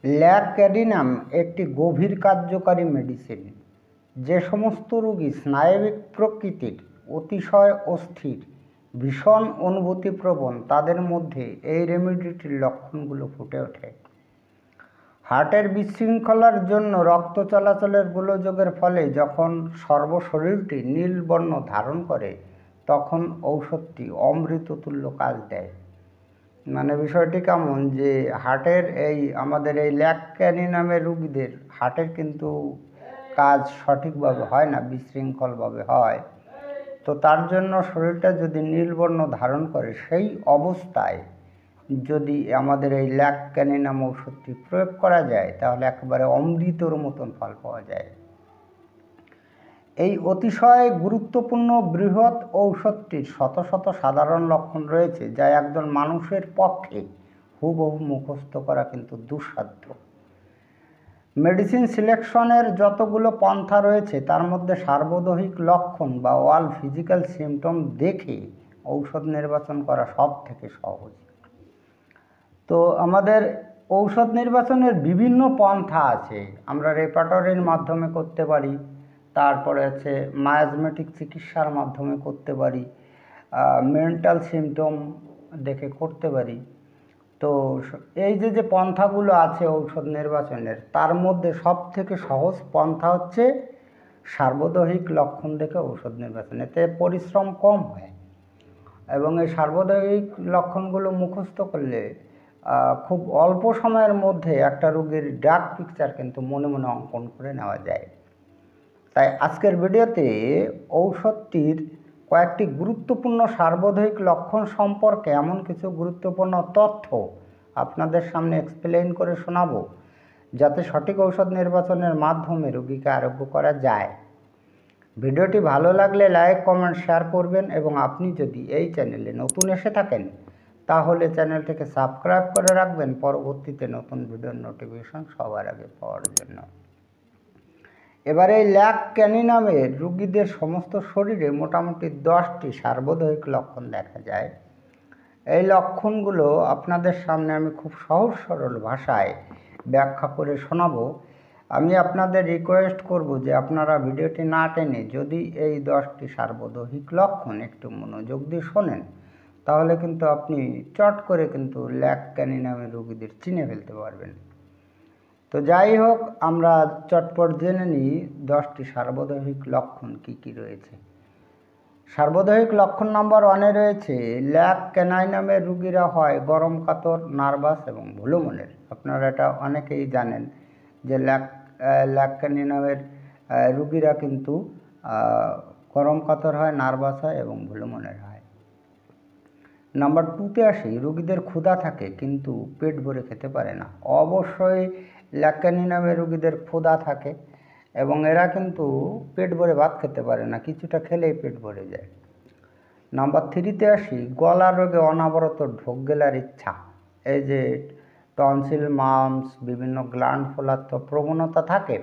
ল্যাকেডিনাম একটি গভীর কার্যকারী মেডিসিন। যে সমস্ত রোগী স্নায়বিক প্রকৃতির, অতিশয় অস্থির, ভীষণ অনুভূতিপ্রবণ, তাদের মধ্যে এই রেমেডিটির লক্ষণগুলো ফুটে ওঠে। হার্টের বিশৃঙ্খলার জন্য রক্ত চলাচলের গোলযোগের ফলে যখন সর্বশরীরটি নীল বর্ণ ধারণ করে, তখন ঔষধটি অমৃততুল্য কাজ দেয়। মানে বিষয়টি কেমন, যে হার্টের আমাদের এই ল্যাকেডিনামের রুগীদের হার্টের কিন্তু কাজ সঠিকভাবে হয় না, বিশৃঙ্খলভাবে হয়। তো তার জন্য শরীরটা যদি নীলবর্ণ ধারণ করে, সেই অবস্থায় যদি আমাদের এই ল্যাকেডিনাম ঔষধটি প্রয়োগ করা যায়, তাহলে একেবারে অমৃতর মতন ফল পাওয়া যায়। এই অতিশয় গুরুত্বপূর্ণ বৃহৎ ঔষধটির শত শত সাধারণ লক্ষণ রয়েছে, যা একজন মানুষের পক্ষে হুবহু মুখস্থ করা কিন্তু দুঃসাধ্য। মেডিসিন সিলেকশনের যতগুলো পন্থা রয়েছে, তার মধ্যে সার্বদৈহিক লক্ষণ বা অল ফিজিক্যাল সিমটম দেখে ঔষধ নির্বাচন করা সব থেকে সহজ। তো আমাদের ঔষধ নির্বাচনের বিভিন্ন পন্থা আছে। আমরা রেপার্টরির মাধ্যমে করতে পারি, তারপরে আছে মায়াজমেটিক চিকিৎসার মাধ্যমে করতে পারি, মেন্টাল সিমটম দেখে করতে পারি। তো এই যে পন্থাগুলো আছে ঔষধ নির্বাচনের, তার মধ্যে সব থেকে সহজ পন্থা হচ্ছে সার্বদৈহিক লক্ষণ দেখে ঔষধ নির্বাচন। এতে পরিশ্রম কম হয় এবং এই সার্বদৈহিক লক্ষণগুলো মুখস্থ করলে খুব অল্প সময়ের মধ্যে একটা রোগীর ডার্ক পিকচার কিন্তু মনে মনে অঙ্কন করে নেওয়া যায়। তাই আজকের ভিডিওতে ঔষধটির কয়েকটি গুরুত্বপূর্ণ সার্বদৈহিক লক্ষণ সম্পর্কে এমন কিছু গুরুত্বপূর্ণ তথ্য আপনাদের সামনে এক্সপ্লেইন করে শোনাবো, যাতে সঠিক ঔষধ নির্বাচনের মাধ্যমে রোগীকে আরোগ্য করা যায়। ভিডিওটি ভালো লাগলে লাইক, কমেন্ট, শেয়ার করবেন এবং আপনি যদি এই চ্যানেলে নতুন এসে থাকেন, তাহলে চ্যানেলটিকে সাবস্ক্রাইব করে রাখবেন পরবর্তীতে নতুন ভিডিওর নোটিফিকেশন সবার আগে পাওয়ার জন্য। এবারে এই ল্যাকেডিনামের রোগীদের সমস্ত শরীরে মোটামুটি 10টি সার্বদৈহিক লক্ষণ দেখা যায়। এই লক্ষণগুলো আপনাদের সামনে আমি খুব সহজ সরল ভাষায় ব্যাখ্যা করে শোনাবো। আমি আপনাদের রিকোয়েস্ট করব যে আপনারা ভিডিওটি না টেনে যদি এই 10টি সার্বদৈহিক লক্ষণ একটু মনোযোগ দিয়ে শোনেন, তাহলে কিন্তু আপনি চট করে কিন্তু ল্যাকেডিনামের রোগীদের চিনে ফেলতে পারবেন। তো যাই হোক, আমরা চটপট জেনে নিই 10টি সার্বদৈহিক লক্ষণ কি কি রয়েছে। সার্বদৈহিক লক্ষণ নাম্বার 1-এ রয়েছে ল্যাকেডিনামের রোগীরা হয় গরম কাতর, নার্ভাস এবং ভুলো মনের। আপনারা এটা অনেকেই জানেন যে ল্যাকেডিনামের রোগীরা কিন্তু গরম কাতর হয়, নার্ভাস হয় এবং ভুলো মনের হয়। নাম্বার 2-তে আসি, রোগীদের ক্ষুধা থাকে কিন্তু পেট ভরে খেতে পারে না। অবশ্যই ল্যাকেডিনামের রোগীদের ক্ষুধা থাকে এবং এরা কিন্তু পেট ভরে ভাত খেতে পারে না, কিছুটা খেলেই পেট ভরে যায়। নাম্বার 3-তে আসি, গলার রোগে অনবরত ঢোক গেলার ইচ্ছা। এই যে টনসিল, মাম্পস, বিভিন্ন গ্ল্যান্ড ফোলার তো প্রবণতা থাকে,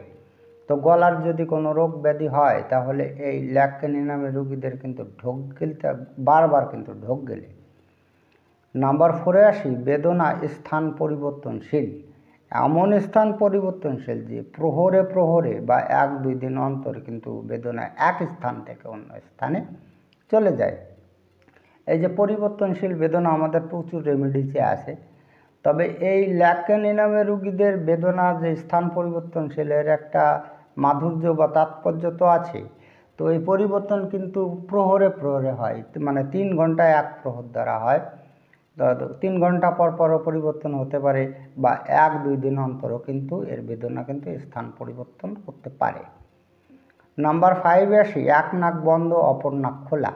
তো গলার যদি কোনো রোগ ব্যাধি হয়, তাহলে এই ল্যাকেডিনামের রোগীদের কিন্তু ঢোক গিলতে বারবার কিন্তু ঢোক গেলে। নাম্বার 4-এ আসি, বেদনা স্থান পরিবর্তনশীল। এমন স্থান পরিবর্তনশীল যে প্রহরে প্রহরে বা 1-2 দিন অন্তর কিন্তু বেদনা এক স্থান থেকে অন্য স্থানে চলে যায়। এই যে পরিবর্তনশীল বেদনা আমাদের প্রচুর রেমেডিসে আছে, তবে এই ল্যাকেডিনামের রোগীদের বেদনা যে স্থান পরিবর্তনশীল, এর একটা মাধুর্য বা তাৎপর্য তো আছে। তো এই পরিবর্তন কিন্তু প্রহরে প্রহরে হয়, মানে 3 ঘন্টায় 1 প্রহর দ্বারা হয়। 3 ঘন্টা পর পরও পরিবর্তন হতে পারে বা 1-2 দিন অন্তরও কিন্তু এর বেদনা কিন্তু স্থান পরিবর্তন করতে পারে। নাম্বার 5-এ আসি, এক নাক বন্ধ, অপর নাক খোলা।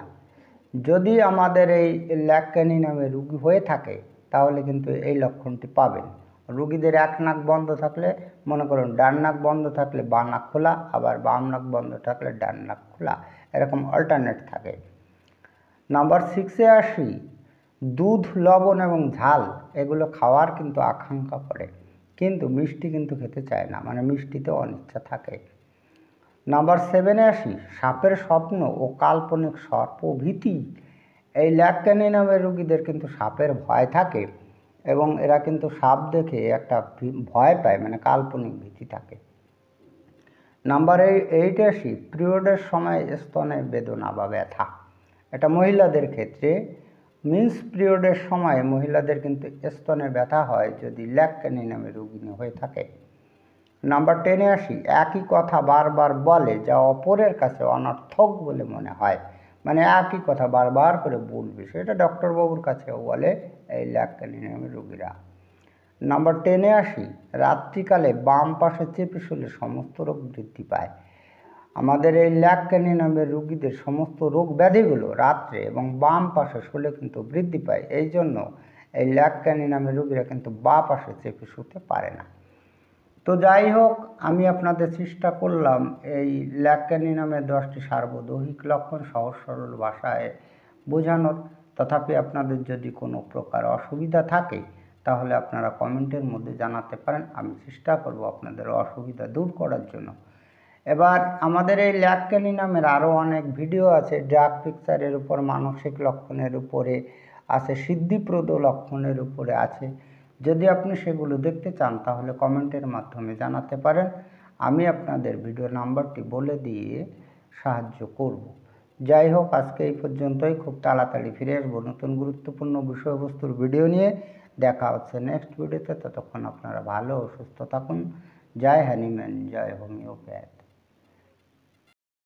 যদি আমাদের এই ল্যাকেডিনামের রোগী হয়ে থাকে, তাহলে কিন্তু এই লক্ষণটি পাবেন। রোগীদের এক নাক বন্ধ থাকলে, মনে করুন ডান নাক বন্ধ থাকলে বাঁ নাক খোলা, আবার বাম নাক বন্ধ থাকলে ডান নাক খোলা, এরকম অল্টারনেট থাকে। নাম্বার 6-এ আসি, দুধ, লবণ এবং ঝাল এগুলো খাওয়ার কিন্তু আকাঙ্ক্ষা করে, কিন্তু মিষ্টি কিন্তু খেতে চায় না, মানে মিষ্টিতে অনিচ্ছা থাকে। নাম্বার 7-এ আসি, সাপের স্বপ্ন ও কাল্পনিক সর্পভীতি। এই ল্যাকেডিনামের রোগীদের কিন্তু সাপের ভয় থাকে এবং এরা কিন্তু সাপ দেখে একটা ভয় পায়, মানে কাল্পনিক ভীতি থাকে। নাম্বার 8 আসি, পিরিয়ডের সময় স্তনে বেদনা বা ব্যথা। এটা মহিলাদের ক্ষেত্রে মিন্স পিরিয়ডের সময় মহিলাদের কিন্তু স্তনে ব্যথা হয় যদি ল্যাক্টেনি নামে রোগিণী হয়ে থাকে। নাম্বার 10-এ আসি, একই কথা বারবার বলে যা অপরের কাছে অনর্থক বলে মনে হয়, মানে একই কথা বারবার করে বলবে, সেটা ডক্টরবাবুর কাছেও বলে এই ল্যাক্টেনি নামে রোগীরা। নাম্বার 10-এ আসি, রাত্রিকালে বাম পাশে চেপে শুলে সমস্ত রোগ বৃদ্ধি পায়। আমাদের এই ল্যাক্টেনি নামের রোগীদের সমস্ত রোগ ব্যাধিগুলো রাত্রে এবং বাম পাশে শুলে কিন্তু বৃদ্ধি পায়। এই জন্য এই ল্যাক্টেনি নামের রোগীরা কিন্তু বাঁ পাশে চেপে শুতে পারে না। তো যাই হোক, আমি আপনাদের চেষ্টা করলাম এই ল্যাক্টেনি নামের 10টি সার্বদৈহিক লক্ষণ সহজ সরল ভাষায় বোঝানোর। তথাপি আপনাদের যদি কোনো প্রকার অসুবিধা থাকে তাহলে আপনারা কমেন্টের মধ্যে জানাতে পারেন, আমি চেষ্টা করব আপনাদের অসুবিধা দূর করার জন্য। এবার আমাদের এই ল্যাক্টেনি নামের আরও অনেক ভিডিও আছে, ড্রাগ পিকচারের উপর, মানসিক লক্ষণের উপরে আছে, সিদ্ধিপ্রদ লক্ষণের উপরে আছে। যদি আপনি সেগুলো দেখতে চান তাহলে কমেন্টের মাধ্যমে জানাতে পারেন, আমি আপনাদের ভিডিও নাম্বারটি বলে দিয়ে সাহায্য করব। যাই হোক, আজকে এই পর্যন্তই। খুব তাড়াতাড়ি ফিরে আসবো নতুন গুরুত্বপূর্ণ বিষয়বস্তুর ভিডিও নিয়ে। দেখা হচ্ছে নেক্সট ভিডিওতে। ততক্ষণ আপনারা ভালো ও সুস্থ থাকুন। জয় হ্যানিম্যান, জয় হোমিওপ্যাথ।